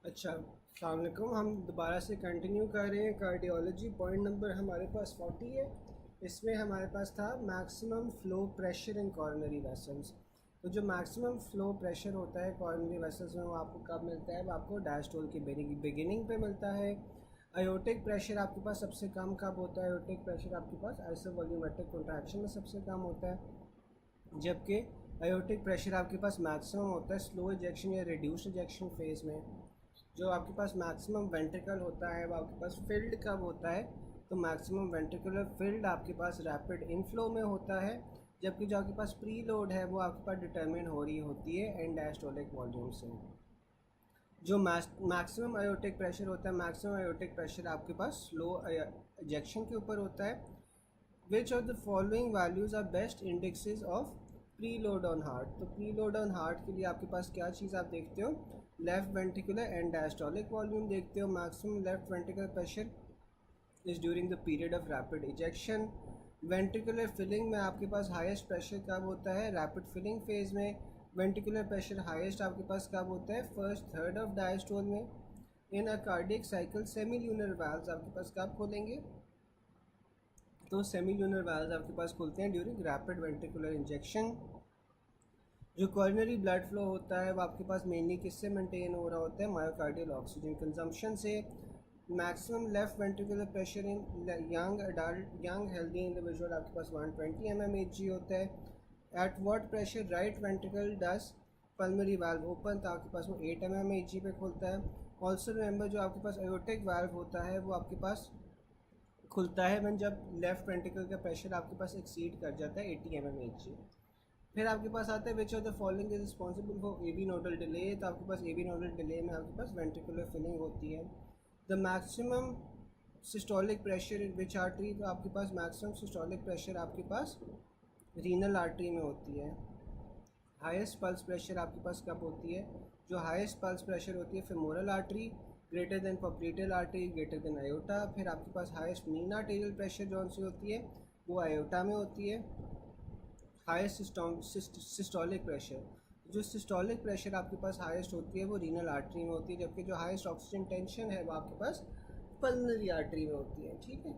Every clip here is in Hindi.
अच्छा, अस्सलाम वालेकुम। हम दोबारा से कंटिन्यू कर रहे हैं कार्डियोलॉजी। पॉइंट नंबर हमारे पास 40 है। इसमें हमारे पास था maximum flow pressure in coronary vessels. तो जो मैक्सिमम फ़्लो प्रेशर होता है कॉरोनरी वेसल्स में वो आपको कब मिलता है? वो आपको डायस्टोल की बिगिनिंग पे मिलता है। आयोटिक प्रेशर आपके पास सबसे कम कब होता है? आयोटिक प्रेशर आपके पास आइसोवॉल्यूमेट्रिक कॉन्ट्रैक्शन में सबसे कम होता है, जबकि आयोटिक प्रेशर आपके पास मैक्सिमम होता है स्लो इजेक्शन या रिड्यूस्ड इजेक्शन फेज़ में। जो आपके पास मैक्सिमम वेंट्रिकल होता है वो आपके पास फिल्ड कब होता है? तो मैक्सिमम वेंट्रिकुलर फिल्ड आपके पास रैपिड इनफ्लो में होता है, जबकि जो आपके पास प्री लोड है वो आपके पास डिटरमिन हो रही होती है एंड डायस्टोलिक वॉल्यूम से। जो मैक्सिमम आयोटिक प्रेशर होता है, मैक्सिमम आयोटिक प्रेशर आपके पास स्लो इजेक्शन के ऊपर होता है। Which of the following values are best indexes of preload on heart? तो प्री लोड ऑन हार्ट के लिए आपके पास क्या चीज़ आप देखते हो? Left ventricular end diastolic volume देखते हो। Maximum left ventricular pressure is during the period of rapid ejection. Ventricular filling में आपके पास हाईएस्ट प्रेशर कब होता है? रैपिड फिलिंग फेज में। वेंट्रिकुलर प्रेशर हाईएस्ट आपके पास कब होता है? फर्स्ट थर्ड ऑफ डायस्टोल में। In a cardiac cycle semi lunar valves आपके पास कब खोलेंगे? तो सेमी ल्यूनर वाल्व्स आपके पास खुलते हैं ड्यूरिंग रैपिड वेंट्रिकुलर इंजेक्शन। जो कॉर्नरी ब्लड फ्लो होता है वो आपके पास मेनली किससे मेंटेन हो रहा होता है? मायोकार्डियल ऑक्सीजन कंजम्पशन से। Maximum left ventricular pressure in young adult young healthy individual आपके पास 120 mmHg होता है। At what pressure right ventricle does pulmonary valve open? तो आपके पास वो 8 mmHg पे खुलता है। ऑल्सो रिमेंबर जो आपके पास एयोटिक वाल्व होता है वो आपके पास खुलता है when जब लेफ्ट वेंट्रिकल का प्रेशर आपके पास एक्सीड कर जाता है 80 mmHg। फिर आपके पास आता है which of the following is responsible for AV nodal delay? तो आपके पास एवी नोडल डिले में आपके पास वेंट्रिकुलर फिलिंग होती है। The maximum systolic pressure in which artery? तो आपके पास मैक्सिमम सिस्टोलिक प्रेशर आपके पास रीनल आर्टरी में होती है। हाईएस्ट पल्स प्रेशर आपके पास कब होती है? जो हाईएस्ट पल्स प्रेशर होती है femoral artery, greater than popliteal artery, greater than aorta. फिर आपके पास हाईएस्ट मीन आर्टेरियल प्रेशर जो सी होती है वो आयोटा में होती है। हाईएस्ट सिस्टोलिक प्रेशर, जो सिस्टोलिक प्रेशर आपके पास हाईएस्ट होती है वो रीनल आर्टरी में होती है, जबकि जो हाईएस्ट ऑक्सीजन टेंशन है वो आपके पास पल्मोनरी आर्टरी में होती है। ठीक है।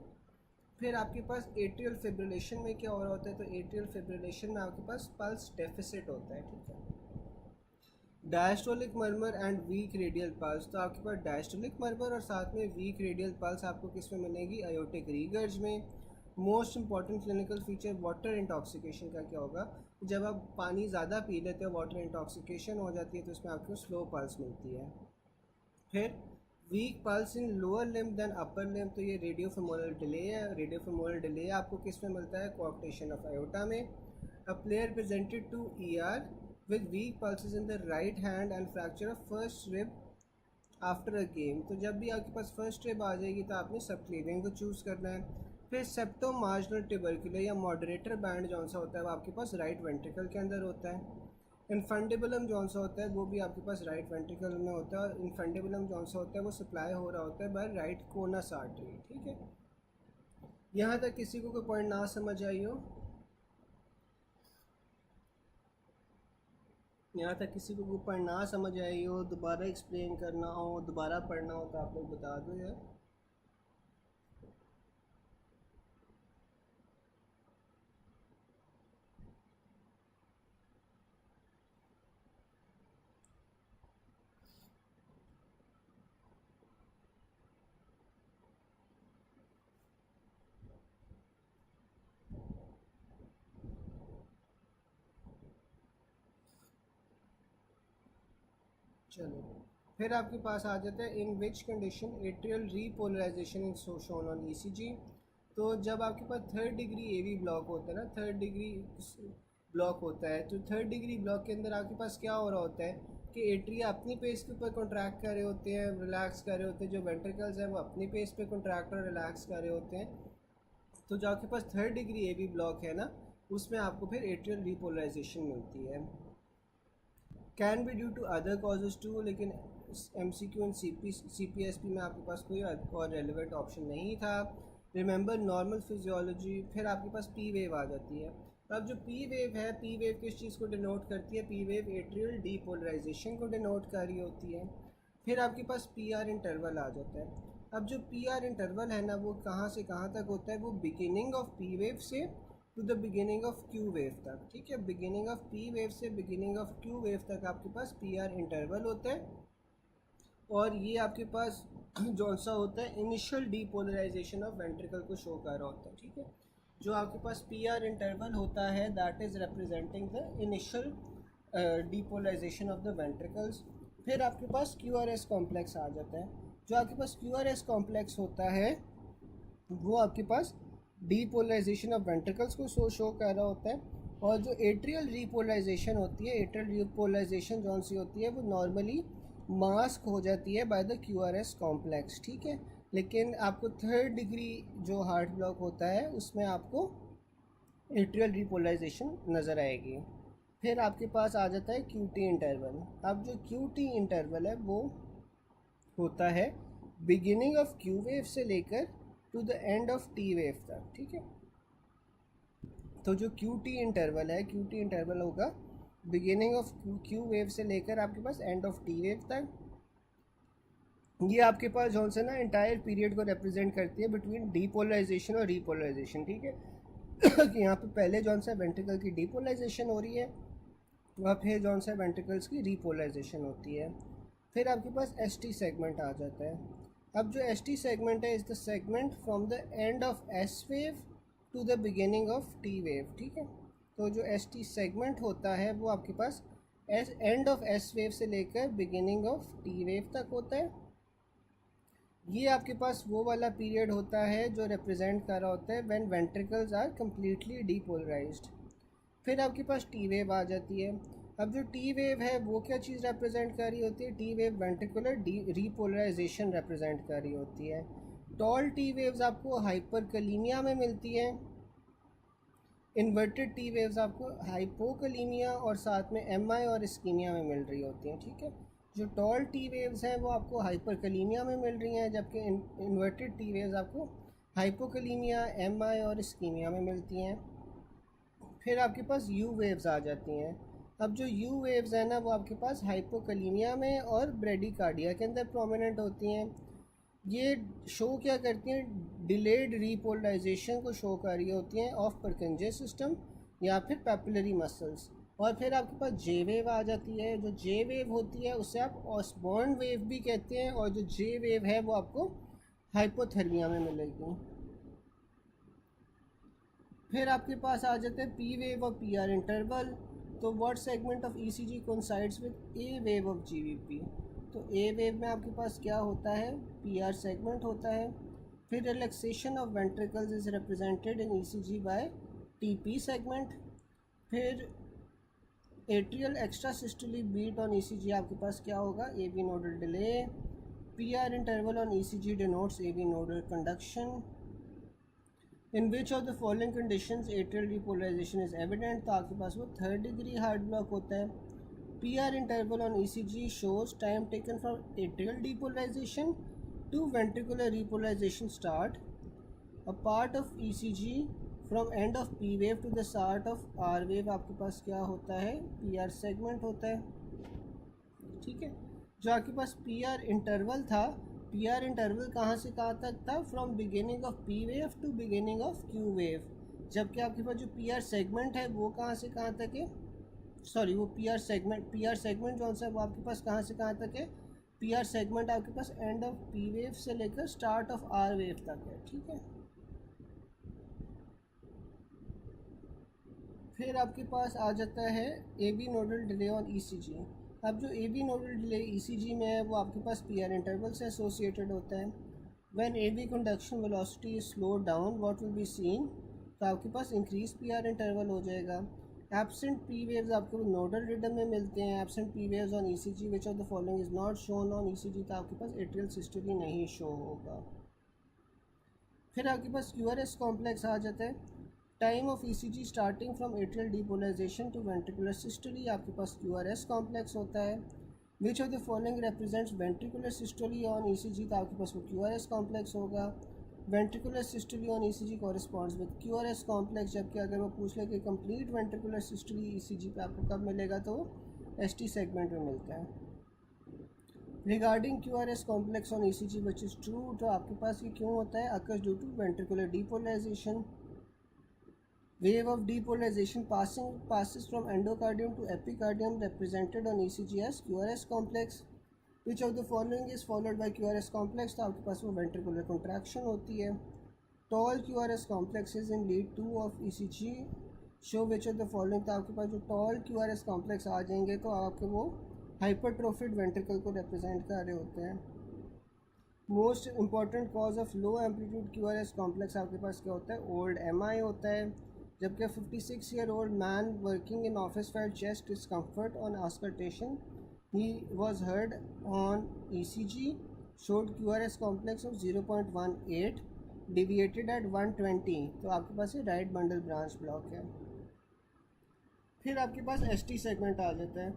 फिर आपके पास एट्रियल फिब्रिलेशन में क्या हो रहा होता है? तो एट्रियल फिब्रिलेशन में आपके पास पल्स डेफिसिट होता है। ठीक है। Diastolic murmur and weak radial pulse, तो आपके पास डायस्टोलिक मर्मर और साथ में वीक रेडियल पल्स आपको किस में मिलेगी? आयोटिक रीगर्ज में। Most important clinical feature water intoxication का क्या होगा? जब आप पानी ज़्यादा पी लेते हो वाटर इंटॉक्सिकेशन हो जाती है तो इसमें आपको स्लो पल्स मिलती है। फिर weak pulse in lower limb then upper limb, तो ये रेडियो फेमोरल डिले है। रेडियो फेमोरल डिले आपको किस में मिलता है? कोऑक्टेशन ऑफ आयोटा में। A player presented to ER with weak pulses in the right hand and fracture of first rib after a game, तो जब भी आपके पास फर्स्ट रिब आ जाएगी तो आपने सबक्लेवियन को चूज़ करना है। फिर सेप्टो मार्जिनल ट्यूबरकुलर या मॉडरेटर बैंड जौन सा होता है वो आपके पास राइट वेंट्रिकल के अंदर होता है। इनफंडिबुलम जौन सा होता है वो भी आपके पास राइट वेंट्रिकल में होता है, और इनफंडिबुलम जौन सा होता है वो सप्लाई हो रहा होता है बाय राइट कोनस आर्टरी। ठीक है। यहाँ तक किसी को कोई पॉइंट ना समझ आई हो? यहाँ तक किसी को कोई पॉइंट ना समझ आई हो, दोबारा एक्सप्लेन करना हो, दोबारा पढ़ना हो तो आप लोग बता दो यार। चलो, फिर आपके पास आ जाता है in which condition atrial repolarisation is shown on ECG. तो जब आपके पास थर्ड डिग्री एवी ब्लॉक होता है ना, थर्ड डिग्री ब्लॉक होता है, तो थर्ड डिग्री ब्लॉक के अंदर आपके पास क्या हो रहा होता है कि एट्रिया अपनी पेस के ऊपर कॉन्ट्रैक्ट कर रहे होते हैं, रिलैक्स कर रहे होते हैं, जो वेंट्रिकल्स हैं वो अपनी पेस पे कॉन्ट्रैक्ट और रिलैक्स कर रहे होते हैं। तो जो आपके पास थर्ड डिग्री एवी ब्लॉक है ना, उसमें आपको फिर एट्रियल रीपोलराइजेशन मिलती है। Can be due to other causes too, लेकिन M C Q and C P S P में आपके पास कोई और रेलिवेंट ऑप्शन नहीं था। Remember normal physiology. फिर आपके पास पी वेव आ जाती है। अब जो पी वेव है, पी वेव किस चीज़ को डिनोट करती है? पी वेव एट्रियल डीपोलराइजेशन को डिनोट कर रही होती है। फिर आपके पास पी आर इंटरवल आ जाता है। अब जो पी आर इंटरवल है ना, वो कहाँ से कहाँ तक होता है, वो बिगिनिंग ऑफ पी वेव से to the beginning of Q wave तक, ठीक है। बिगिनिंग ऑफ पी वेव से बिगिनिंग ऑफ क्यू वेव तक आपके पास पी आर इंटरवल होता है। और ये आपके पास जो सा होता है इनिशियल डीपोलराइजेशन ऑफ वेंट्रिकल को शो कर रहा होता है, ठीक है। जो आपके पास पी आर इंटरवल होता है that is representing the initial depolarisation of the ventricles. फिर आपके पास क्यू आर एस कॉम्प्लेक्स आ जाता है। जो आपके पास क्यू आर एस कॉम्प्लेक्स होता है वो आपके पास डीपोलराइजेशन ऑफ वेंट्रिकल्स को शो कर रहा होता है। और जो एट्रियल रीपोलराइजेशन होती है, एट्रियल रीपोलराइजेशन जौन सी होती है वो नॉर्मली मास्क हो जाती है by the Q R S complex, ठीक है। लेकिन आपको थर्ड डिग्री जो हार्ट ब्लॉक होता है उसमें आपको एट्रियल रीपोलराइजेशन नज़र आएगी। फिर आपके पास आ जाता है क्यू टी इंटरवल। अब जो क्यू टी इंटरवल है वो होता है बिगिनिंग ऑफ क्यू वेव से लेकर to the end of T wave तक, ठीक है। तो जो क्यू टी इंटरवल है, क्यू टी इंटरवल होगा बिगिनिंग ऑफ क्यू वेव से लेकर आपके पास एंड ऑफ टी वेव तक। ये आपके पास जो है ना इंटायर पीरियड को रिप्रेजेंट करती है बिटवीन डीपोलराइजेशन और रीपोलराइजेशन, ठीक है। कि यहाँ पे पहले जौन सा वेंट्रिकल की डीपोलराइजेशन हो रही है और फिर जौन सा वेंट्रिकल्स की रीपोलराइजेशन होती है। फिर आपके पास एस टी सेगमेंट आ जाता है। अब जो एस टी सेगमेंट है is the segment from the end of S wave to the beginning of T wave, ठीक है। तो जो एस टी सेगमेंट होता है वो आपके पास एंड ऑफ एस वेव से लेकर बिगिनिंग ऑफ टी वेव तक होता है। ये आपके पास वो वाला पीरियड होता है जो रिप्रेजेंट कर रहा होता है when ventricles are completely depolarised. फिर आपके पास टी वेव आ जाती है। अब जो टी वेव है वो क्या चीज़ रिप्रेजेंट कर रही होती है, T wave ventricular repolarisation represent कर रही होती है। टॉल टी वेव्स आपको हाइपरकलीमिया में मिलती हैं, इन्वर्टेड टी वेव्स आपको हाइपोकलीमिया और साथ में एम आई और इस्कीमिया में मिल रही होती हैं, ठीक है। जो टॉल टी वेव्स हैं वो आपको हाइपरकलीमिया में मिल रही हैं, जबकि इन्वर्टेड टी वेव्स आपको हाइपोकलीमिया, एम आई और इस्कीमिया में मिलती हैं। फिर आपके पास यू वेव्स आ जाती हैं। अब जो यू वेव्स हैं ना वो आपके पास हाइपोकलीमिया में और ब्रेडिकार्डिया के अंदर प्रोमिनेंट होती हैं। ये शो क्या करती हैं, डिलेड रीपोलराइजेशन को शो कर रही होती हैं ऑफ परकिंजे सिस्टम या फिर पैपिलरी मसल्स। और फिर आपके पास जे वेव आ जाती है। जो जे वेव होती है उससे आप ऑसबॉर्न वेव भी कहते हैं, और जो जे वेव है वो आपको हाइपोथर्मिया में मिलेगी। फिर आपके पास आ जाते हैं पी वेव और पी आर इंटरवल। तो what segment of E C G coincides with A wave of G V P. तो ए वेव में आपके पास क्या होता है, पी आर सेगमेंट होता है। फिर relaxation of ventricles is represented in E C G by T P segment. फिर atrial extra systole beat on E C G आपके पास क्या होगा, A B nodal delay. P R interval on E C G denotes A B nodal conduction. In which of the following conditions atrial depolarisation is evident. तो आपके पास वो थर्ड डिग्री हार्ट ब्लॉक होता है। P R interval on E C G shows time taken from atrial depolarisation to ventricular repolarization start. A part of E C G from end of P wave to the start of R wave आपके पास क्या होता है, पी आर सेगमेंट होता है, ठीक है। जो आपके पास पी आर इंटरवल था, पी आर इंटरवल कहाँ से कहाँ तक था, from beginning of P wave to beginning of Q wave. जबकि आपके पास जो पी आर सेगमेंट है वो कहाँ से कहाँ तक है, सॉरी वो पी आर सेगमेंट जो सा वो आपके पास कहाँ से कहाँ तक है, पी आर सेगमेंट आपके पास एंड ऑफ पी वेव से लेकर स्टार्ट ऑफ आर वेव तक है, ठीक है। फिर आपके पास आ जाता है A B nodal delay on E C G. अब जो A B nodal delay E C G में है वो आपके पास पी आर इंटरवल से एसोसिएटेड होता है। When A V conduction velocity is slow down what will be seen, तो आपके पास इंक्रीज पी आर इंटरवल हो जाएगा। एब्सेंट पी वेव्स आपको नोडल रिदम में मिलते हैं। Absent P waves on E C ji which of the following is not shown on E C G, तो आपके पास एट्रियल सिस्टोली नहीं शो होगा। फिर आपके पास क्यू आर एस कॉम्प्लेक्स आ जाता है। Time of E C G starting from atrial depolarisation to ventricular systole आपके पास क्यू आर एस कॉम्प्लेक्स होता है। Which of the following represents ventricular systole on E C G, तो आपके पास वो क्यू आर एस कॉम्प्लेक्स होगा। Ventricular systole on E C G corresponds with Q R S complex. जबकि अगर वो पूछ ले कि कंप्लीट वेंट्रिकुलर सिस्टोली ई सी जी पे आपको कब मिलेगा, तो एस टी सेगमेंट में मिलता है। Regarding QRS complex on ECG which is true, तो आपके पास ये क्यों होता है? Occurs due to ventricular depolarization. Wave of depolarization passes from endocardium to epicardium, represented on ECG as QRS complex. Which of the following is followed by QRS complex? तो आपके पास वो ventricular contraction होती है. Tall QRS complexes in lead 2 of ECG show which of the following. तो आपके पास जो tall QRS complex आ जाएंगे तो आपके वो hypertrophied ventricle को represent कर रहे होते हैं. Most important cause of low amplitude QRS complex आपके पास क्या होता है? ओल्ड MI होता है. जबकि 56-year-old man working in office felt chest discomfort on auscultation. He was heard on ECG, showed QRS complex of 0.18, deviated at 120. तो आपके पास ये राइट बंडल ब्रांच ब्लॉक है. फिर आपके पास ST सेगमेंट आ जाता है.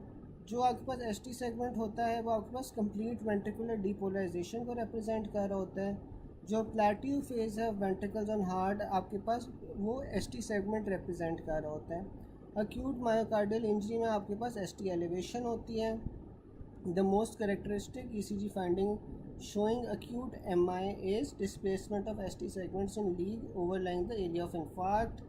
जो आपके पास ST सेगमेंट होता है वो आपके पास कंप्लीट वेंट्रिकुलर डीपोलराइजेशन को रिप्रेजेंट कर रहा होता है. जो प्लेट्यू फेज है वेंट्रिकल्स ऑन हार्ट आपके पास वो ST सेगमेंट रिप्रेजेंट कर रहा होता है. अक्यूट मायोकार्डियल इंजरी में आपके पास ST एलिवेशन होती है. The most characteristic ECG finding showing acute MI is displacement of ST segments in league overlying the area of infarct.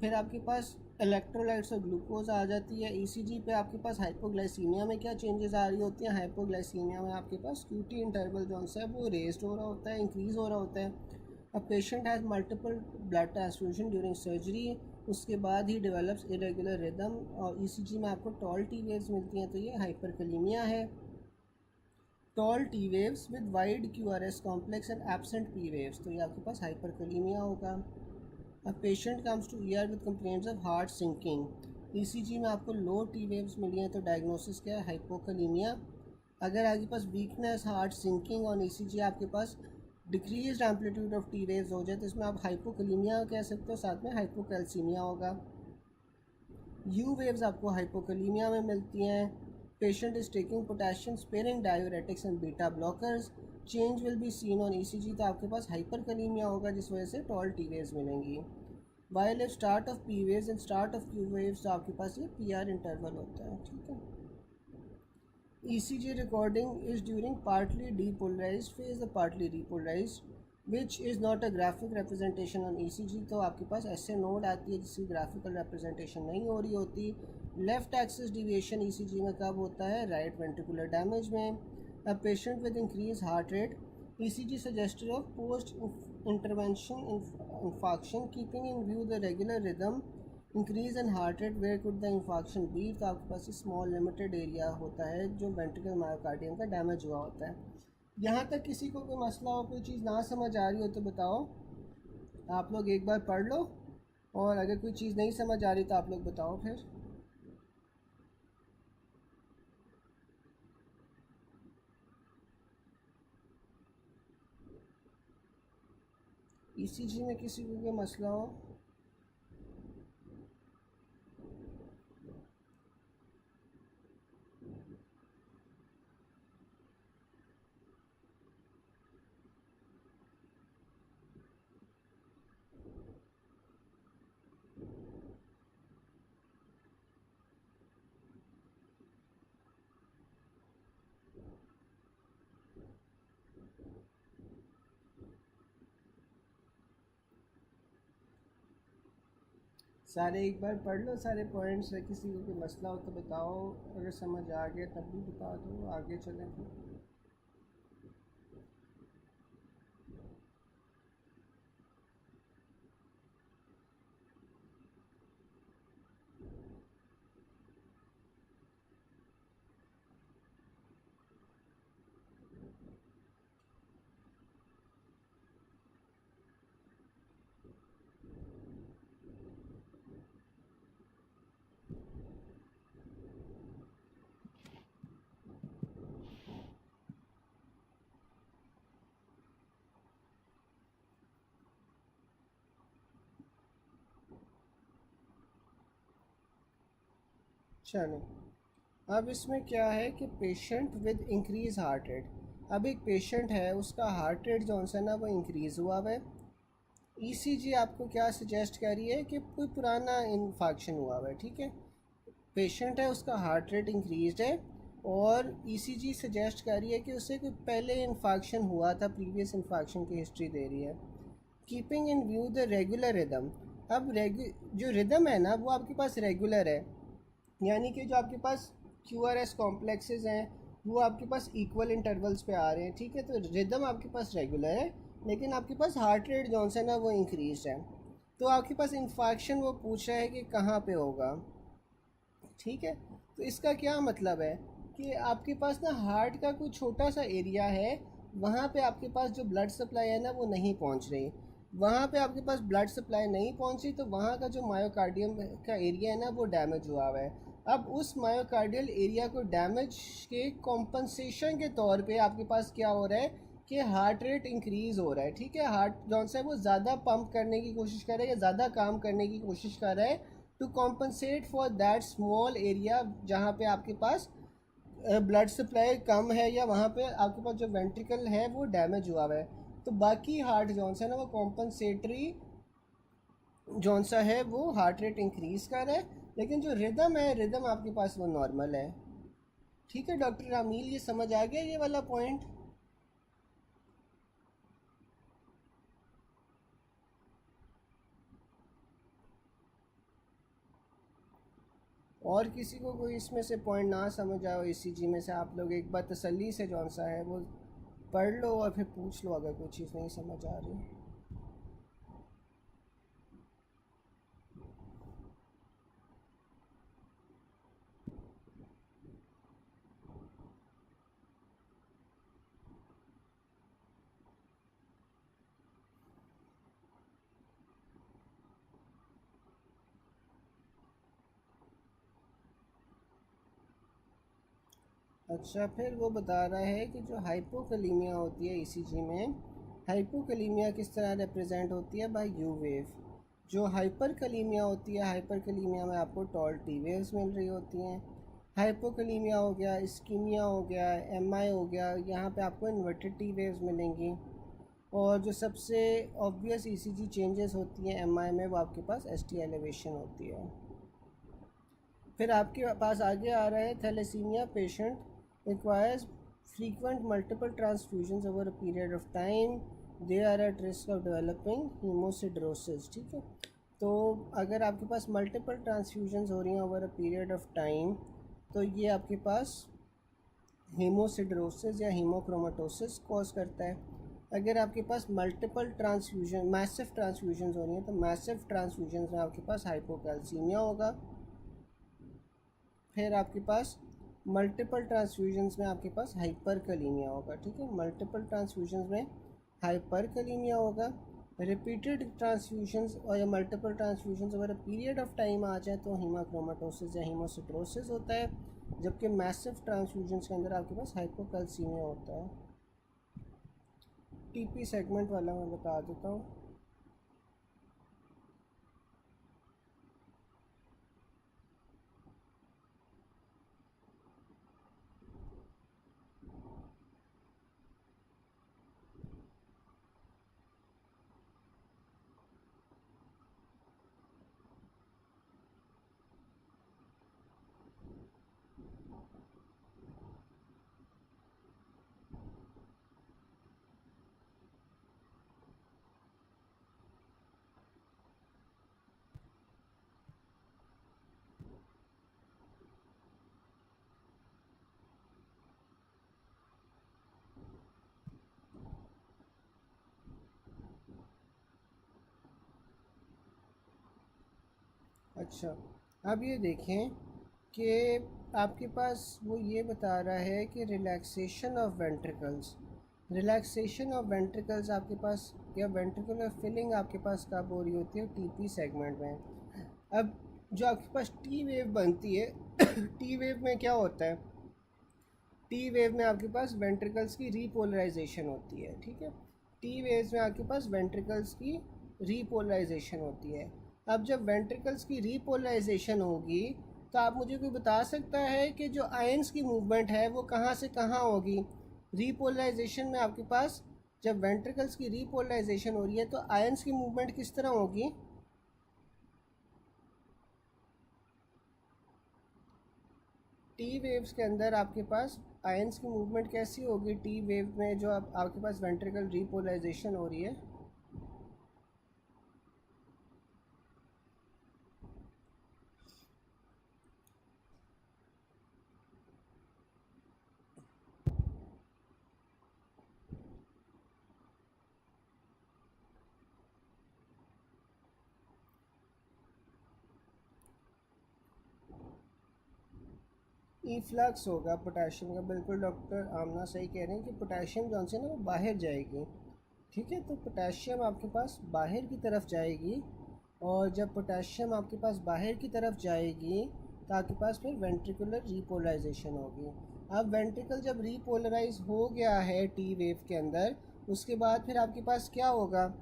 फिर आपके पास इलेक्ट्रोलाइट्स और ग्लूकोज आ जाती है. ECG पे आपके पास हाइपोग्लाइसीमिया में क्या चेंजेस आ रही होती हैं? हाइपोग्लाइसीमिया में आपके पास QT इंटरवल जो है वो रेस्ड हो रहा होता है, इंक्रीज़ हो रहा होता है. A patient has multiple blood transfusion during surgery, उसके बाद ही डेवलप्स इरेगुलर रिदम. और ECG में आपको टॉल T वेव्स मिलती हैं तो ये हाइपरकलीमिया है. Tall T waves with wide QRS complex and absent P waves, तो ये आपके पास हाइपरकलीमिया होगा. A patient comes to ER with complaints of heart sinking. ECG में आपको लो T waves मिली हैं तो डायग्नोसिस क्या है? हाइपोकलीमिया. अगर आपके पास वीकनेस, हार्ट सिंकिंग और ECG आपके पास decrease amplitude of T waves हो जाए तो इसमें आप हाइपोकलीमिया कह सकते हो, साथ में हाइपोकैल्सीमिया होगा. U waves आपको हाइपोकलीमिया में मिलती हैं. Patient is taking potassium sparing diuretics and beta blockers. Change will be scene on ECG, तो आपके पास हाइपरकलीमिया होगा जिस वजह से टॉल T waves मिलेंगी. While if start of P waves and start of Q waves, तो आपके पास ये PR इंटरवल होता है. ठीक है. ECG recording is during partly depolarised phase the partly repolarised which is not a graphic representation on ECG. तो आपके पास ऐसे नोड आती है जिसकी ग्राफिकल रिप्रेजेंटेशन नहीं हो रही होती. लेफ्ट एक्सिस डिविएशन ECG में कब होता है? राइट वेंट्रिकुलर डैमेज में. A patient with increase heart rate, ECG suggested of post intervention infarction keeping in view the regular rhythm increase in heart rate. where could the infarction be? तो आपके पास स्मॉल लिमिटेड एरिया होता है जो वेंट्रिकल मायोकार्डियम का डैमेज हुआ होता है. यहाँ तक किसी को कोई मसला हो, कोई चीज़ ना समझ आ रही हो तो बताओ. आप लोग एक बार पढ़ लो और अगर कोई चीज़ नहीं समझ आ रही तो आप लोग बताओ फिर. ECG में किसी को कोई मसला हो? सारे एक बार पढ़ लो सारे पॉइंट्स. है किसी को कोई मसला हो तो बताओ, अगर समझ आ गया तब भी बता दो, आगे चलें फिर. चलो, अब इसमें क्या है कि patient with increase heart rate. अब एक पेशेंट है उसका हार्ट रेट जो है ना वो इंक्रीज़ हुआ हुआ है. ECG आपको क्या सजेस्ट कर रही है कि कोई पुराना इन्फेक्शन हुआ हुआ है. ठीक है. पेशेंट है उसका हार्ट रेट इंक्रीज है और ईसीजी सजेस्ट कर रही है कि उसे कोई पहले इन्फेक्शन हुआ था, प्रीवियस इन्फेक्शन की हिस्ट्री दे रही है। Keeping in view the regular rhythm, अब जो रिदम है ना वो आपके पास रेगुलर है, यानी कि जो आपके पास QRS कॉम्प्लेक्सेस हैं वो आपके पास इक्वल इंटरवल्स पे आ रहे हैं, ठीक है। तो रिदम आपके पास रेगुलर है, लेकिन आपके पास हार्ट रेट जो है ना वो इंक्रीज है। तो आपके पास इन्फेक्शन वो पूछ रहा है कि कहाँ पे होगा, ठीक है। तो इसका क्या मतलब है कि आपके पास ना हार्ट का कोई छोटा सा एरिया है, वहाँ पे आपके पास जो ब्लड सप्लाई है ना वो नहीं पहुँच रही, वहाँ पे आपके पास ब्लड सप्लाई नहीं पहुँच रही, तो वहाँ का जो मायोकार्डियम का एरिया है ना वो डैमेज हुआ हुआ है। अब उस मायोकार्डियल एरिया को डैमेज के कॉम्पनसेशन के तौर पे आपके पास क्या हो रहा है कि हार्ट रेट इंक्रीज़ हो रहा है, ठीक है। हार्ट जौन सा है वो ज़्यादा पंप करने की कोशिश कर रहा है या ज़्यादा काम करने की कोशिश कर रहा है to compensate for that small area जहाँ पे आपके पास ब्लड सप्लाई कम है या वहाँ पे आपके पास जो वेंट्रिकल है वो डैमेज हुआ हुआ है। तो बाकी हार्ट जौन सा है ना वो कॉम्पनसेटरी जौन सा है वो हार्ट रेट इंक्रीज़ कर रहा है, लेकिन जो रिदम है रिदम आपके पास वो नॉर्मल है, ठीक है। डॉक्टर रामील ये समझ आ गया ये वाला पॉइंट? और किसी को कोई इसमें से पॉइंट ना समझ आए ECG में से, आप लोग एक बार तसल्ली से जौन सा है वो पढ़ लो और फिर पूछ लो अगर कोई चीज़ नहीं समझ आ रही। अच्छा, फिर वो बता रहा है कि जो हाइपोकलीमिया होती है ECG में, हाइपोकलीमिया किस तरह रिप्रेजेंट होती है बाय यू वेव। जो हाइपरकलीमिया होती है, हाइपरकलीमिया में आपको टॉल टी वेव्स मिल रही होती हैं। हाइपोकलीमिया हो गया, इस्कीमिया हो गया, MI हो गया, यहाँ पे आपको इन्वर्टेड टी वेव्स मिलेंगी। और जो सबसे ऑब्वियस ECG चेंजेस होती हैं MI में, वो आपके पास ST एलिवेशन होती है। फिर आपके पास आगे आ रहा है thalassaemia patient requires frequent multiple transfusions over a period of time, they are at risk of developing hemosidrosis, ठीक है। तो अगर आपके पास मल्टीपल ट्रांसफ्यूजन्स हो रही हैं over a period of time, तो ये आपके पास हीमोसिड्रोसिस या हीमोक्रोमेटोसिस कॉज करता है। अगर आपके पास मल्टीपल ट्रांसफ्यूजन मैसिव ट्रांसफ्यूजन्स हो रही हैं, तो मैसिव ट्रांसफ्यूजन्स में आपके पास हाइपोकैल्सीमिया होगा। फिर आपके पास मल्टीपल ट्रांसफ्यूजन्स में आपके पास हाइपरकलीमिया होगा, ठीक है। मल्टीपल ट्रांसफ्यूजन्स में हाइपरकलीमिया होगा। रिपीटेड ट्रांसफ्यूजन्स और या मल्टीपल ट्रांसफ्यूजन्स अगर पीरियड ऑफ टाइम आ जाए तो हीमोक्रोमेटोसिस या हीमोसिट्रोसिस होता है, जबकि मैसिव ट्रांसफ्यूजन्स के अंदर आपके पास हाइपोकैल्सीमिया होता है। TP सेगमेंट वाला मैं बता देता हूँ। अच्छा, अब ये देखें कि आपके पास वो ये बता रहा है कि relaxation of ventricles, relaxation of ventricles आपके पास या वेंट्रिकुलर फिलिंग आपके पास कब हो रही होती है? TP सेगमेंट में। अब जो आपके पास टी वेव बनती है टी वेव में क्या होता है? टी वेव में आपके पास वेंट्रिकल्स की रीपोलराइजेशन होती है, ठीक है। टी वेव्स में आपके पास वेंट्रिकल्स की रीपोलराइजेशन होती है। अब जब वेंट्रिकल्स की रीपोलराइजेशन होगी तो आप मुझे कोई बता सकता है कि जो आयंस की मूवमेंट है वो कहाँ से कहाँ होगी? रीपोलराइजेशन में आपके पास जब वेंट्रिकल्स की रीपोलराइजेशन हो रही है तो आयंस की मूवमेंट किस तरह होगी? टी वेव्स के अंदर आपके पास आयंस की मूवमेंट कैसी होगी? टी वेव में जो आपके पास वेंट्रिकल रीपोलराइजेशन हो रही है, इफ्लक्स होगा पोटेशियम का। बिल्कुल डॉक्टर आमना सही कह रहे हैं कि पोटेशियम जो है ना वो बाहर जाएगी। ठीक है, तो पोटेशियम आपके पास बाहर की तरफ जाएगी, और जब पोटेशियम आपके पास बाहर की तरफ जाएगी तो आपके पास फिर वेंट्रिकुलर रीपोलराइजेशन होगी। अब वेंट्रिकल जब रीपोलराइज हो गया है टी वेव के अंदर, उसके बाद फिर आपके पास क्या होगा?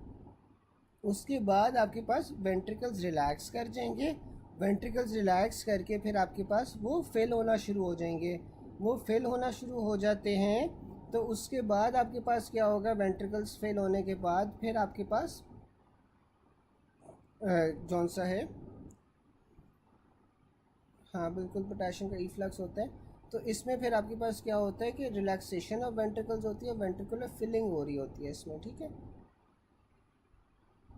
उसके बाद आपके पास वेंट्रिकल्स रिलैक्स कर जाएंगे। वेंट्रिकल्स रिलैक्स करके फिर आपके पास वो फिल होना शुरू हो जाएंगे। वो फिल होना शुरू हो जाते हैं तो उसके बाद आपके पास क्या होगा? वेंट्रिकल्स फिल होने के बाद फिर आपके पास जौन सा है, हाँ बिल्कुल, पोटेशियम का इफ्लक्स होता है। तो इसमें फिर आपके पास क्या होता है कि रिलैक्सेशन ऑफ वेंट्रिकल्स होती है, वेंट्रिकुलर फिलिंग हो रही होती है इसमें। ठीक है,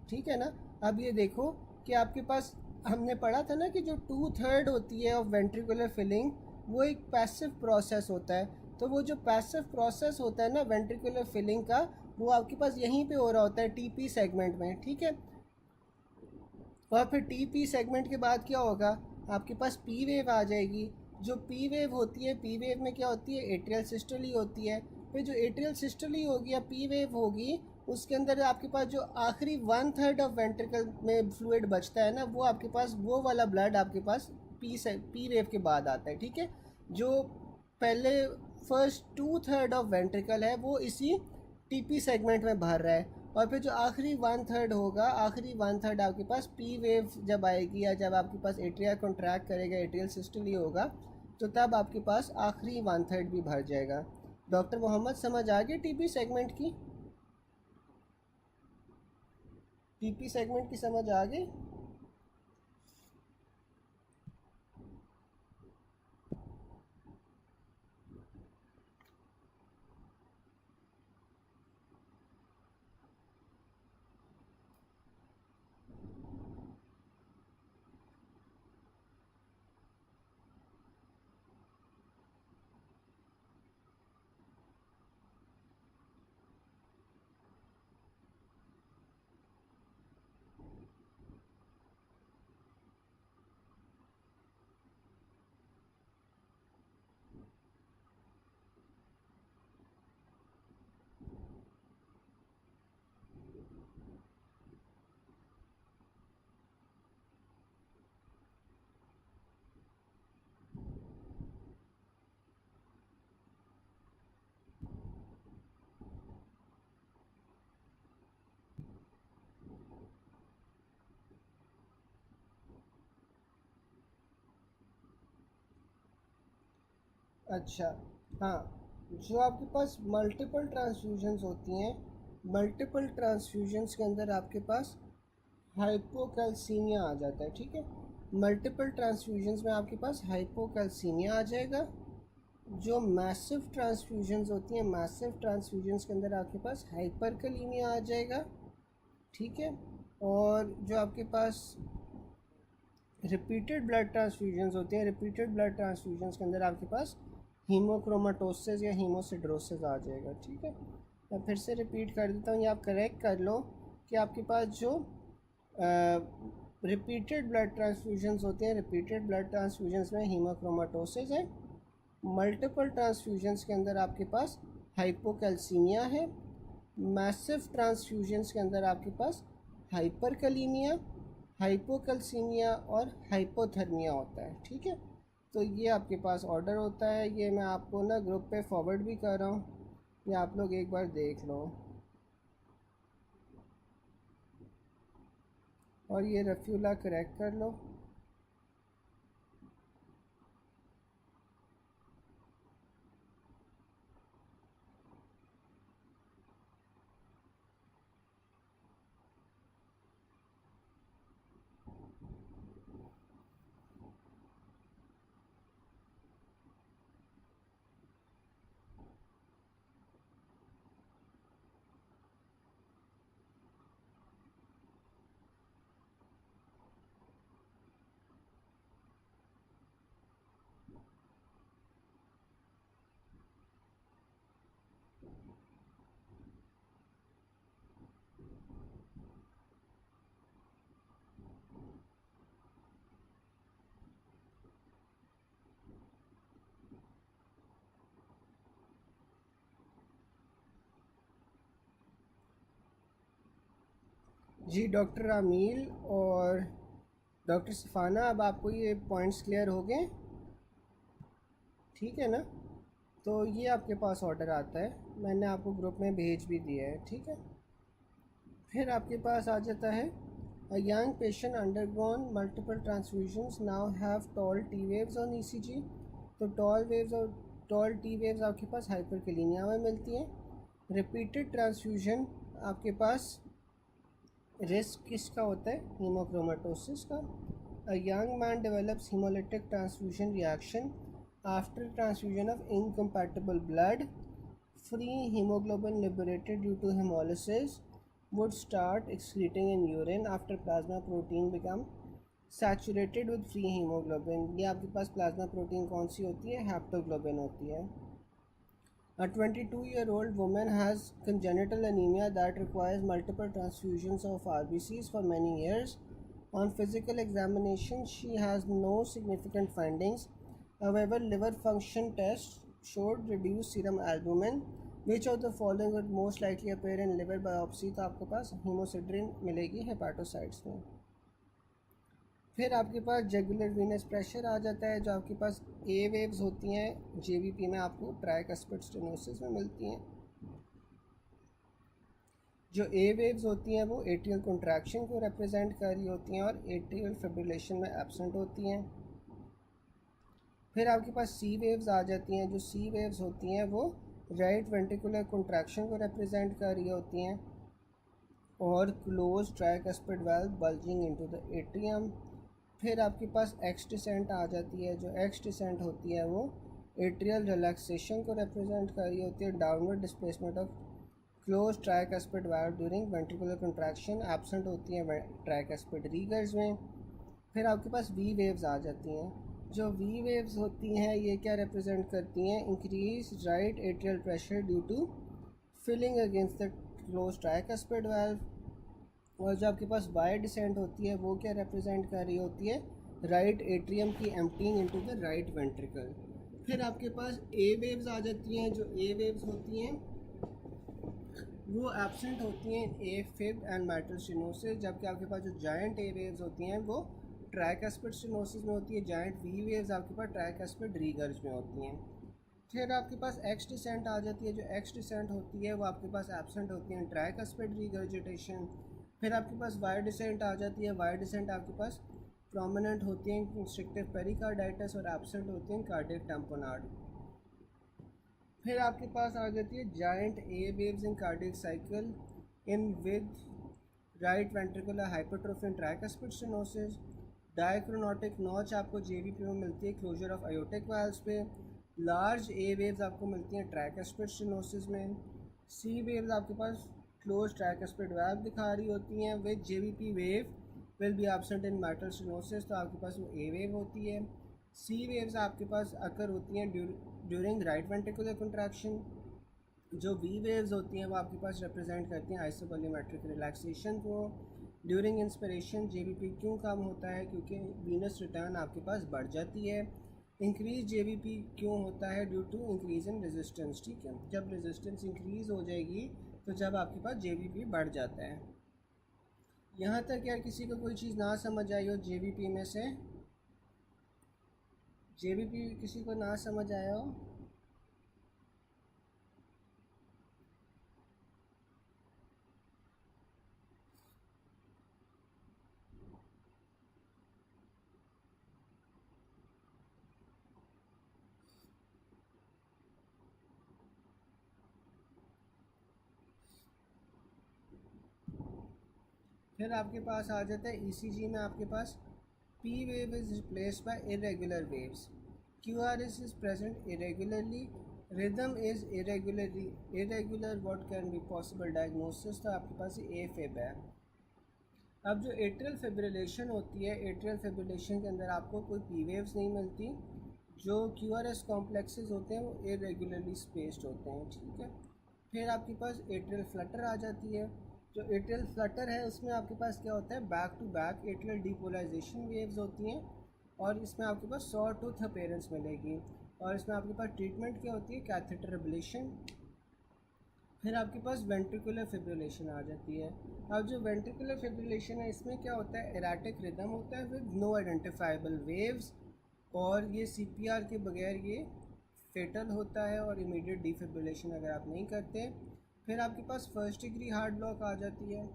ठीक है ना। अब ये देखो कि आपके पास हमने पढ़ा था ना कि जो 2/3 होती है ऑफ वेंट्रिकुलर फिलिंग, वो एक पैसिव प्रोसेस होता है। तो वो जो पैसिव प्रोसेस होता है ना वेंट्रिकुलर फिलिंग का, वो आपके पास यहीं पे हो रहा होता है टीपी सेगमेंट में। ठीक है, और फिर टीपी सेगमेंट के बाद क्या होगा? आपके पास पी वेव आ जाएगी। जो पी वेव होती है, पी वेव में क्या होती है? एट्रियल सिस्टल ही होती है। फिर जो एट्रियल सिस्टल ही होगी या पी वेव होगी, उसके अंदर आपके पास जो आखिरी 1/3 ऑफ वेंट्रिकल में फ्लूइड बचता है ना, वो आपके पास वो वाला ब्लड आपके पास पी वेव के बाद आता है। ठीक है, जो पहले फर्स्ट 2/3 ऑफ वेंट्रिकल है वो इसी टीपी सेगमेंट में भर रहा है, और फिर जो आखिरी 1/3 होगा, आखिरी 1/3 आपके पास पी वेव जब आएगी, या जब आपके पास एट्रिया कॉन्ट्रैक्ट करेगा, एट्रियल सिस्टल ही होगा, तो तब आपके पास आखिरी 1/3 भी भर जाएगा। डॉक्टर मोहम्मद समझ आ गई टीपी सेगमेंट की? टीपी सेगमेंट की समझ आ गई? अच्छा, हाँ, जो आपके पास मल्टीपल ट्रांसफ्यूजन्स होती हैं, मल्टीपल ट्रांसफ्यूजन्स के अंदर आपके पास हाइपोकैल्सीमिया आ जाता है। ठीक है, मल्टीपल ट्रांसफ्यूजन्स में आपके पास हाइपोकैल्सीमिया आ जाएगा। जो मैसिव ट्रांसफ्यूजन्स होती हैं, मैसिव ट्रांसफ्यूजन्स के अंदर आपके पास हाइपरकलीमिया आ जाएगा। ठीक है, और जो आपके पास रिपीटेड ब्लड ट्रांसफ्यूजन्स होते हैं, रिपीटेड ब्लड ट्रांसफ्यूजन्स के अंदर आपके पास हीमोक्रोमाटोसिस या हीमोसिड्रोसिस आ जाएगा। ठीक है, मैं फिर से रिपीट कर देता हूँ, ये आप करेक्ट कर लो कि आपके पास जो रिपीटेड ब्लड ट्रांसफ्यूजन्स होते हैं, रिपीटेड ब्लड ट्रांसफ्यूजन्स में हीमोक्रोमाटोसिस है। मल्टीपल ट्रांसफ्यूजन्स के अंदर आपके पास हाइपोकैल्सीमिया है। मैसिव ट्रांसफ्यूजन्स के अंदर आपके पास हाइपरकलीमिया, हाइपोकैल्सीमिया और हाइपोथर्मिया होता है। ठीक है, तो ये आपके पास ऑर्डर होता है। ये मैं आपको ना ग्रुप पे फॉरवर्ड भी कर रहा हूँ, ये आप लोग एक बार देख लो, और ये रफ़ीउल्लाह करेक्ट कर लो। जी डॉक्टर आमील और डॉक्टर सफ़ाना, अब आपको ये पॉइंट्स क्लियर हो गए? ठीक है ना? तो ये आपके पास ऑर्डर आता है, मैंने आपको ग्रुप में भेज भी दिया है, ठीक है। फिर आपके पास आ जाता है a young patient undergone multiple transfusions now have tall T waves on ECG। तो tall T waves आपके पास हाइपरकैलिनिया में मिलती हैं। रिपीटेड ट्रांसफ्यूजन आपके पास रिस्क किसका होता है? हीमोक्रोमेटोसिस का। A young man develops hemolytic transfusion reaction after transfusion of incompatible blood. Free hemoglobin liberated due to hemolysis would start excreting in urine after plasma protein become saturated with free hemoglobin। ये आपके पास प्लाज्मा प्रोटीन कौन सी होती है? हेप्टोग्लोबिन होती है। A 22-year-old woman has congenital anemia that requires multiple transfusions of RBCs for many years. On physical examination, she has no significant findings. However, liver function tests showed reduced serum albumin. Which of the following would most likely appear in liver biopsy? तो आपके पास हेमोसिड्रिन मिलेगी हेपाटोसाइट्स में। फिर आपके पास जगुलर वीनस प्रेशर आ जाता है, जो आपके पास ए वेव्स होती हैं जेवीपी में, आपको ट्राइकस्पिड स्टेनोसिस में मिलती हैं। जो ए वेव्स होती हैं वो एट्रियल कॉन्ट्रैक्शन को रिप्रेजेंट कर रही होती हैं और एट्रियल फिब्रिलेशन में एब्सेंट होती हैं। फिर आपके पास सी वेव्स आ जाती हैं, जो सी वेव्स होती हैं वो राइट वेंट्रिकुलर कॉन्ट्रैक्शन को रिप्रेजेंट कर रही होती हैं और close tricuspid valve bulging into the atrium. फिर आपके पास एक्स डिसेंट आ जाती है, जो एक्स डिसेंट होती है वो एट्रियल रिलैक्सेशन को रिप्रेजेंट कर रही होती है। Downward displacement of close tricuspid valve during ventricular contraction absent होती है ट्राइकस्पिड रीगर्स में। फिर आपके पास वी वेव्स आ जाती हैं, जो वी वेव्स होती हैं ये क्या रिप्रेजेंट करती हैं? Increase right atrial pressure due to filling against the close tricuspid valve. और जो आपके पास वाई डिसेंट होती है वो क्या रिप्रेजेंट कर रही होती है? राइट एट्रियम की emptying into the right ventricle. फिर आपके पास ए वेव्स आ जाती हैं, जो ए वेव्स होती हैं वो एब्सेंट होती हैं ए फिब एंड मैटल स्टेनोसिस, जबकि आपके पास जो जायंट ए वेव्स होती हैं वो ट्राइकस्पिड स्टेनोसिस में होती है। जायंट वी वेव्स आपके पास ट्राइकस्पिड रीगर्स में होती हैं। फिर आपके पास एक्स डिसेंट आ जाती है, जो एक्स डिसेंट होती है वो आपके पास एब्सेंट होती है ट्राइकस्पिड रीगर्जिटेशन। फिर आपके पास वाई डिसेंट आ जाती है, वाई डिसेंट आपके पास प्रोमिनेंट होती हैं कंस्ट्रिक्टिव पेरिकार्डाइटिस और एब्सेंट होती हैं कार्डियक टैम्पोनार्ड। फिर आपके पास आ जाती है giant A waves in cardiac cycle in with right ventricular hypertrophy and tricuspid stenosis. Dicrotic notch आपको जेवीपी में मिलती है क्लोजर ऑफ आयोटिक वाल्व्स पे। लार्ज ए वेव्स आपको मिलती हैं ट्राइकस्पिड स्टेनोसिस में। सी वेव्स आपके पास क्लोज ट्राइकस्पिड वाल्व दिखा रही होती हैं with JVP wave will be absent in metal stenosis, तो आपके पास वो ए वेव होती है। सी वेव्स आपके पास अकर होती हैं ड्यूरिंग राइट वेंट्रिकुलर कंट्रैक्शन। जो वी वेव्स होती हैं वो आपके पास रिप्रेजेंट करती हैं आइसोवॉल्यूमेट्रिक रिलैक्सेशन को। ड्यूरिंग इंस्पिरेशन जेवीपी क्यों कम होता है? क्योंकि वीनस रिटर्न आपके पास बढ़ जाती है। इंक्रीज जेवीपी क्यों होता है? Due to increase in resistance. ठीक है, जब रेजिस्टेंस इंक्रीज हो जाएगी तो जब आपके पास जेवीपी बढ़ जाता है। यहाँ तक यार किसी को कोई चीज़ ना समझ आई हो जेवीपी में से? जेवीपी किसी को ना समझ आया हो? फिर आपके पास आ जाता है ईसीजी में आपके पास P wave is replaced by irregular waves. QRS is present irregularly. Rhythm is irregular. What can be possible diagnosis? तो आपके पास A fib है। अब जो एट्रियल फिब्रिलेशन होती है, एट्रियल फिब्रिलेशन के अंदर आपको कोई P waves नहीं मिलती। जो QRS कॉम्प्लेक्सेस होते हैं वो इरेगुलरली स्पेस्ड होते हैं। ठीक है, फिर आपके पास एट्रियल फ्लटर आ जाती है। जो एट्रियल फ्लटर है उसमें आपके पास क्या होता है? Back to back atrial depolarisation waves होती हैं और इसमें आपके पास सॉ टूथ अपीयरेंस मिलेगी। और इसमें आपके पास ट्रीटमेंट क्या होती है? Catheter ablation. फिर आपके पास वेंट्रिकुलर फिब्रिलेशन आ जाती है। अब जो वेंट्रिकुलर फिब्रिलेशन है इसमें क्या होता है, एराटिक रिदम होता है विद नो आइडेंटिफाइबल वेव्स, और ये सीपीआर के बगैर ये फेटल होता है और इमीडिएट डिफिब्रिलेशन अगर आप नहीं करते। फिर आपके पास फर्स्ट डिग्री हार्ट ब्लॉक आ जाती है।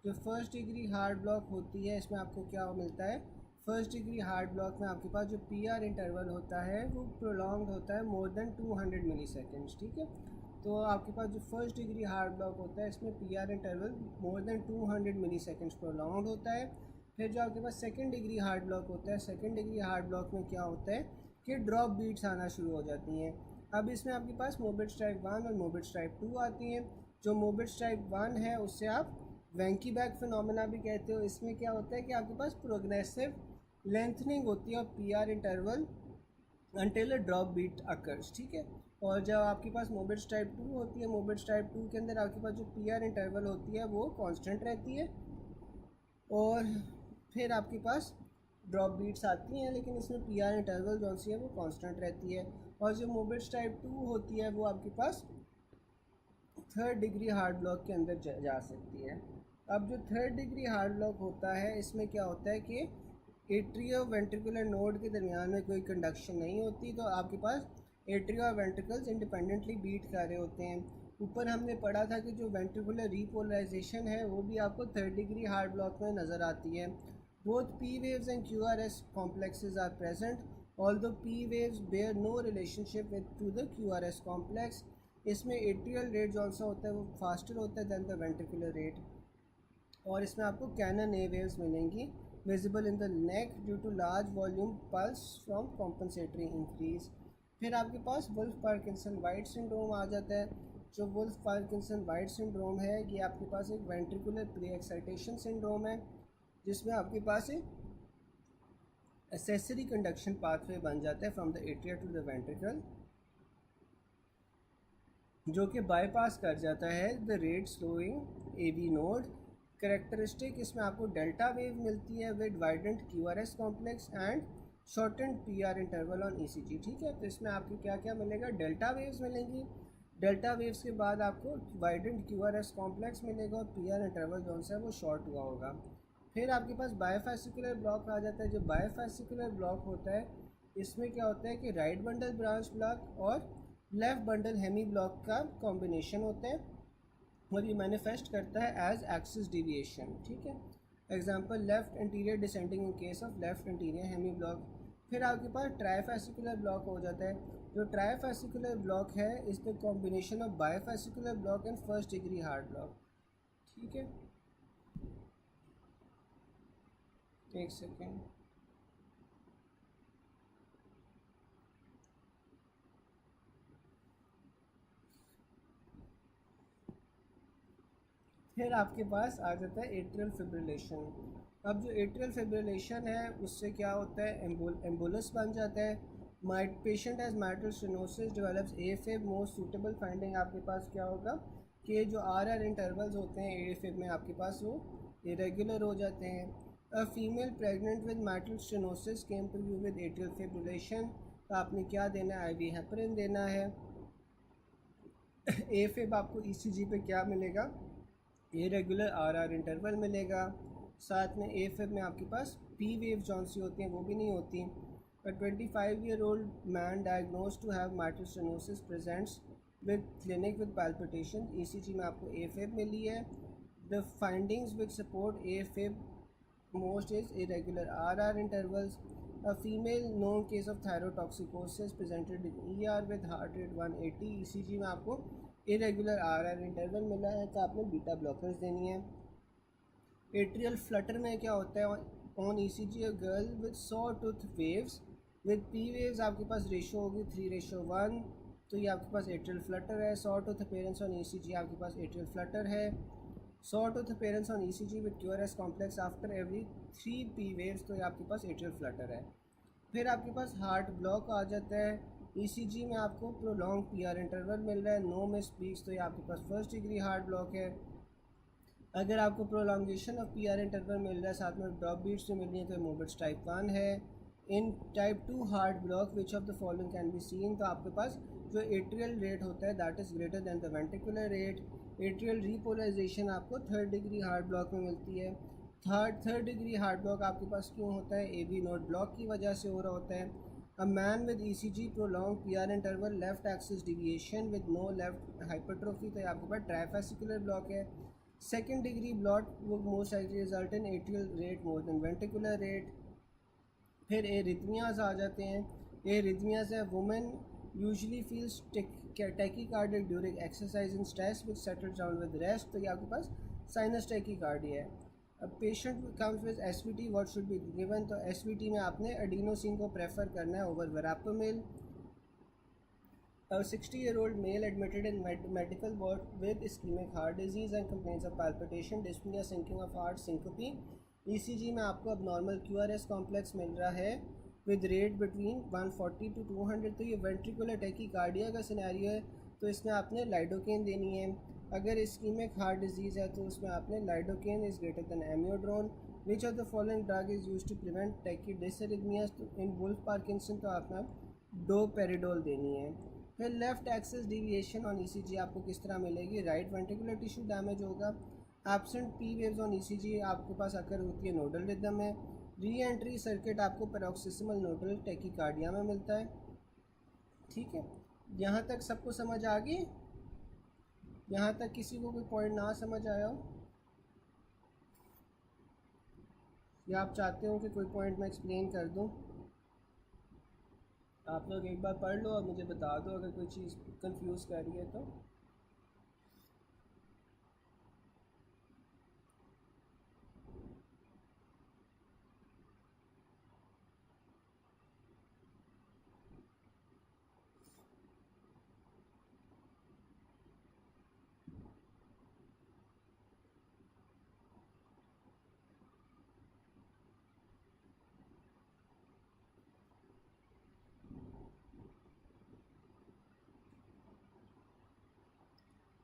जो फर्स्ट डिग्री हार्ट ब्लॉक होती है इसमें आपको क्या मिलता है, फर्स्ट डिग्री हार्ट ब्लॉक में आपके पास जो पीआर इंटरवल होता है वो प्रोलॉन्ग्ड होता है मोर देन 200 मिली सेकेंड्स, ठीक है। तो आपके पास जो फर्स्ट डिग्री हार्ट ब्लॉक होता है इसमें पीआर इंटरवल मोर देन 200 मिली सेकेंड्स प्रोलॉन्ग्ड होता है। फिर जो आपके पास सेकंड डिग्री हार्ट ब्लॉक होता है, सेकंड डिग्री हार्ट ब्लॉक में क्या होता है कि ड्रॉप बीट्स आना शुरू हो जाती हैं। अब इसमें आपके पास मोबिट्स टाइप 1 और मोबिट्स टाइप 2 आती हैं। जो मोबिट्स टाइप 1 है उससे आप वेंकी बैक फिनोमेना भी कहते हो। इसमें क्या होता है कि आपके पास प्रोग्रेसिव लेंथनिंग होती है और PR interval until a drop beat occurs, ठीक है। और जब आपके पास मोबिट्स टाइप 2 होती है, मोबिट्स टाइप 2 के अंदर आपके पास जो पीआर इंटरवल होती है वो कांस्टेंट रहती है, और फिर आपके पास ड्रॉप बीट्स आती हैं लेकिन इसमें पीआर इंटरवल जो सी है वो कांस्टेंट रहती है। और जो मोबिट्स टाइप 2 होती है वो आपके पास थर्ड डिग्री हार्ट ब्लॉक के अंदर जा सकती है। अब जो थर्ड डिग्री हार्ट ब्लॉक होता है इसमें क्या होता है कि एट्रियो वेंट्रिकुलर नोड के दरमियान में कोई कंडक्शन नहीं होती, तो आपके पास एट्रियो और वेंट्रिकल्स इंडिपेंडेंटली बीट कर रहे होते हैं। ऊपर हमने पढ़ा था कि जो वेंट्रिकुलर रीपोलराइजेशन है वो भी आपको थर्ड डिग्री हार्ट ब्लॉक में नज़र आती है। Both P waves and Q R S complexes are present, although P waves bear no relationship with to the Q R S complex. इसमें एट्रियल रेट जो सा होता है वो फास्टर होता है दैन द वेंट्रिकुलर रेट, और इसमें आपको कैनन ए वेव्स मिलेंगी visible in the neck due to large volume pulse from compensatory increase. फिर आपके पास वुल्फ पार्किंसन वाइट सिंड्रोम आ जाता है। जो वुल्फ पार्किंसन वाइट सिंड्रोम है ये आपके पास एक वेंट्रिकुलर प्री एक्साइटेशन सिंड्रोम है, जिसमें आपके पास एक एसेसरी कंडक्शन पाथवे बन जाता है from the atria to the ventricle, जो कि बाईपास कर जाता है the rate slowing AV node. Characteristic इसमें आपको डेल्टा वेव मिलती है with widened QRS complex and shortened PR interval on ECG, ठीक है। तो इसमें आपको क्या क्या मिलेगा, डेल्टा वेव्स मिलेंगी, डेल्टा वेव्स के बाद आपको वाइडेंट क्यूआरएस कॉम्प्लेक्स मिलेगा और पीआर इंटरवल जो है वो शॉर्ट हुआ होगा। फिर आपके पास बायोफेसिकुलर ब्लॉक आ जाता है। जो बायोफेसिकुलर ब्लॉक होता है इसमें क्या होता है कि राइट बंडल ब्रांच ब्लॉक और लेफ़्ट बंडल हेमी ब्लॉक का कॉम्बिनेशन होता है और ये मैनिफेस्ट करता है एज एक्सिस डिविएशन, ठीक है। Example left anterior descending in case of left anterior hemi block. फिर आपके पास ट्राइफेसिकुलर ब्लॉक हो जाता है। जो ट्राइफेसिकुलर ब्लॉक है is the combination of bifascicular block and first degree heart block, ठीक है। एक सेकेंड, फिर आपके पास आ जाता है एट्रियल फिब्रिलेशन। अब जो एट्रियल फिब्रिलेशन है उससे क्या होता है, एम्बुलस बन जाता है। Might patient as mitral stenosis develops afib. Most suitable finding आपके पास क्या होगा कि जो आर इंटरवल्स होते हैं एफिब में आपके पास वो इरेगुलर हो जाते हैं। A female pregnant with mitral stenosis came to you with atrial fibrillation, तो आपने क्या देना है, आईवी हेपरिन देना है। एफिब आपको ईसीजी पे क्या मिलेगा, इरेगुलर आर इंटरवल मिलेगा। साथ में एफिब में आपके पास पी वेव जौन सी होती हैं वो भी नहीं होती। A 25-year-old man diagnosed to have mitral stenosis presents with clinic with palpitation. ECG में आपको AFib मिली है। The findings which support AFib most is irregular RR intervals. A female known case of thyrotoxicosis presented in ER with heart rate 180. ECG में आपको irregular RR interval मिला है, तो आपने बीटा ब्लॉकर्स देनी है। एट्रियल फ्लटर में क्या होता है, on ECG a girl with sawtooth waves with P waves आपके पास रेशो होगी 3:1, तो ये आपके पास एट्रियल फ्लटर है। सॉर्ट अपीयरेंस ऑन ईसीजी आपके पास एट्रियल फ्लटर है। Sort appearance on ECG with QRS complex after every 3 P waves, तो ये आपके पास एट्रियल फ्लटर है। फिर आपके पास हार्ट ब्लॉक आ जाता है। ईसीजी में आपको प्रोलॉन्ग पीआर इंटरवल मिल रहा है, नो मिस पीक्स, तो ये आपके पास फर्स्ट डिग्री हार्ट ब्लॉक है। अगर आपको प्रोलॉन्गेशन ऑफ पीआर इंटरवल मिल रहा है साथ में ड्रॉप बीट्स जो मिल रही है, तो मोबिट्स टाइप 1 है। In type 2 heart block which of the following can be seen, तो आपके पास जो एट्रियल रेट होता है that is greater than the ventricular rate. Atrial repolarisation आपको थर्ड डिग्री हार्ट ब्लॉक में मिलती है। थर्ड डिग्री हार्ट ब्लॉक आपके पास क्यों होता है? AV नोड ब्लॉक की वजह से हो रहा होता है। A man with ECG prolong PR interval left axis deviation with no left hypertrophy, तो आपके पास ट्राइफेसिकुलर ब्लॉक है। सेकेंड डिग्री ब्लॉक वो most likely result in atrial rate more than ventricular rate. फिर एरिथमियाज आ जाते हैं। एरिथमियाज है women usually feels tachycardic during exercise in stress which settles down with rest, तो ये आपके पास साइनस टैकीकार्डिया है। अब patient comes with SVT, what should be given, तो SVT में आपने एडिनोसिन को प्रेफर करना है over verapamil. A 60-year-old male admitted in medical ward with ischemic heart disease and complaints of palpitation, dyspnea, sinking of heart, syncope. ECG में आपको अब नॉर्मल QRS कॉम्प्लेक्स मिल रहा है विद रेट बिटवीन 140 to 200, तो ये वेंट्रिकुलर टैकीकार्डिया का सिनेरियो है, तो इसमें आपने लाइडोकेन देनी है। अगर इस्कीमिक हार्ट डिजीज़ है तो उसमें आपने lidocaine is greater than amiodarone. Which of the following drug is use to prevent tachydysrhythmias, तो इन वुल्फ पार्किंसन तो आपने डोपेरिडोल देनी है। फिर left axis deviation on ECG आपको किस तरह मिलेगी? राइट वेंट्रिकुलर टिश्यू डैमेज होगा। Absent P waves on ECG आपके पास अकर होती है नोडल रिदम में। री एंट्री सर्किट आपको पैरोक्सिस्मल नोडल टैकीकार्डिया में मिलता है। ठीक है, यहाँ तक सबको समझ आ गई? यहाँ तक किसी को कोई पॉइंट ना समझ आया हो, या आप चाहते हो कि कोई पॉइंट मैं एक्सप्लेन कर दूँ? आप लोग एक बार पढ़ लो और मुझे बता दो अगर कोई चीज़ कंफ्यूज कर रही है तो।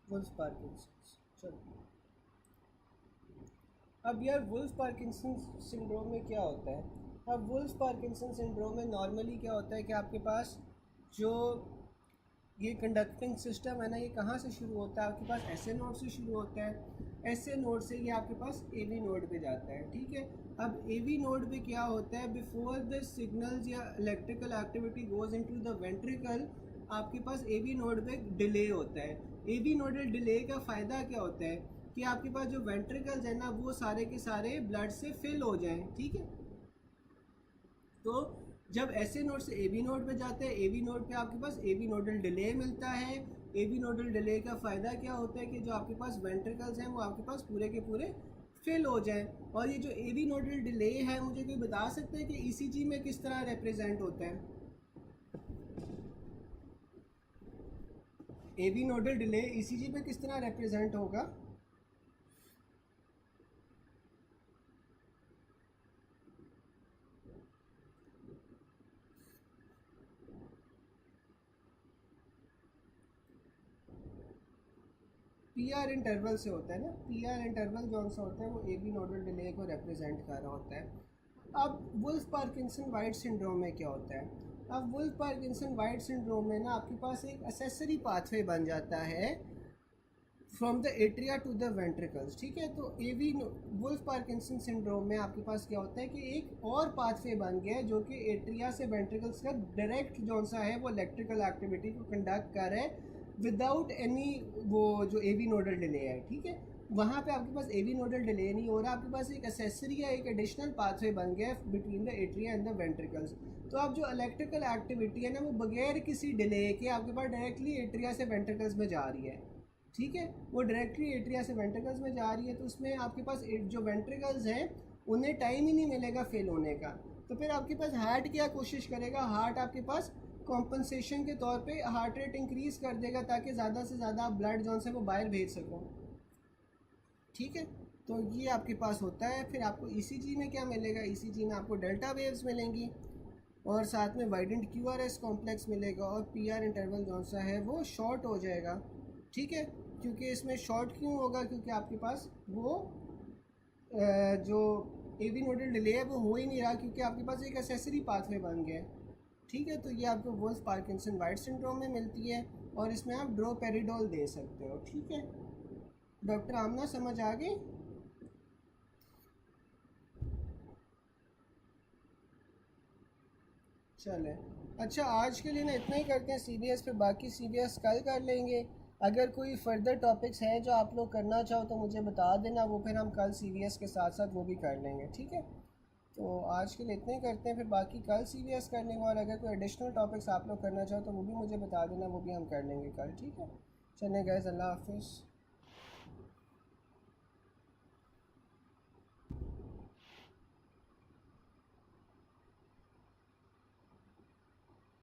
वुल्फ पार्किंसंस, चलो अब यार वुल्फ पार्किंसन सिंड्रोम में क्या होता है? अब वुल्फ पार्किंसन सिंड्रोम में नॉर्मली क्या होता है कि आपके पास जो ये कंडक्टिंग सिस्टम है ना, ये कहाँ से शुरू होता है? आपके पास SA नोड से शुरू होता है। SA नोड से ये आपके पास AV नोड पे जाता है। ठीक है, अब AV नोड पे क्या होता है? बिफोर द सिग्नल्स या electrical activity goes into the ventricle, आपके पास AV नोड पे डिले होता है। AV नोडल डिले का फ़ायदा क्या होता है कि आपके पास जो वेंट्रिकल्स है ना वो सारे के सारे ब्लड से फिल हो जाएं। ठीक है, तो जब SA नोड से AV नोड पे जाते हैं, AV नोड पे आपके पास AV नोडल डिले मिलता है। AV नोडल डिले का फ़ायदा क्या होता है कि जो आपके पास वेंट्रिकल्स हैं वो आपके पास पूरे के पूरे फिल हो जाएं। और ये जो AV नोडल डिले है, मुझे कोई बता सकता है कि ECG में किस तरह रिप्रेजेंट होता है? AV नोडल डिले ECG में किस तरह रिप्रेजेंट होगा? PR इंटरवल से होता है ना, PR इंटरवल जो सा होता है वो AV नोडल डिले को रिप्रेजेंट कर रहा होता है। अब वुल्फ पार्किंसन वाइट सिंड्रोम में क्या होता है? अब वुल्फ पार्किंसन वाइट सिंड्रोम में ना आपके पास एक एसेसरी पाथवे बन जाता है from the atria to the ventricles. ठीक है, तो AV वुल्फ पार्किंसन सिंड्रोम में आपके पास क्या होता है कि एक और पाथवे बन गया है जो कि एट्रिया से वेंट्रिकल्स का डायरेक्ट जो सा है वो इलेक्ट्रिकल एक्टिविटी को कंडक्ट कर रहा है विदाउट एनी वो जो AV नोडल डिले है। ठीक है, वहाँ पे आपके पास AV नोडल डिले नहीं हो रहा, आपके पास एक एसेसरी या एक एडिशनल पाथवे बन गया है between the atria and the ventricles. तो अब जो इलेक्ट्रिकल एक्टिविटी है ना वो बगैर किसी डिले के आपके पास डायरेक्टली एट्रिया से वेंट्रिकल्स में जा रही है। ठीक है, वो डायरेक्टली एट्रिया से वेंट्रिकल्स में जा रही है, तो उसमें आपके पास जो वेंट्रिकल्स हैं उन्हें टाइम ही नहीं मिलेगा फेल होने का। तो फिर आपके पास हार्ट क्या कोशिश करेगा? हार्ट आपके पास कॉम्पनसेशन के तौर पे हार्ट रेट इंक्रीज़ कर देगा ताकि ज़्यादा से ज़्यादा आप ब्लड जॉन से वो बाहर भेज सको। ठीक है, तो ये आपके पास होता है। फिर आपको ECG में क्या मिलेगा? ECG में आपको डेल्टा वेव्स मिलेंगी और साथ में वाइडेंट QRS कॉम्प्लेक्स मिलेगा और PR इंटरवल जौन सा है वो शॉर्ट हो जाएगा। ठीक है, क्योंकि इसमें शॉर्ट क्यों होगा? क्योंकि आपके पास वो जो AV नोडल डिले है वो हो ही नहीं रहा, क्योंकि आपके पास एक एसेसरी पाथवे बन गया है। ठीक है। तो ये आपको वुल्फ पार्किंसन वाइट सिंड्रोम में मिलती है और इसमें आप ड्रोपेरिडोल दे सकते हो। ठीक है डॉक्टर आमना, समझ आ गई? चले, अच्छा आज के लिए ना इतना ही करते हैं CVS पे, बाकी CVS कल कर लेंगे। अगर कोई फर्दर टॉपिक्स हैं जो आप लोग करना चाहो तो मुझे बता देना, वो फिर हम कल CVS के साथ साथ वो भी कर लेंगे। ठीक है, तो आज के लिए इतना ही करते हैं, फिर बाकी कल CVS कर लेंगे। और अगर कोई एडिशनल टॉपिक्स आप लोग करना चाहो तो वो भी मुझे बता देना, वो भी हम कर लेंगे कल। ठीक है, चलें गाइस, अल्लाह हाफिज़।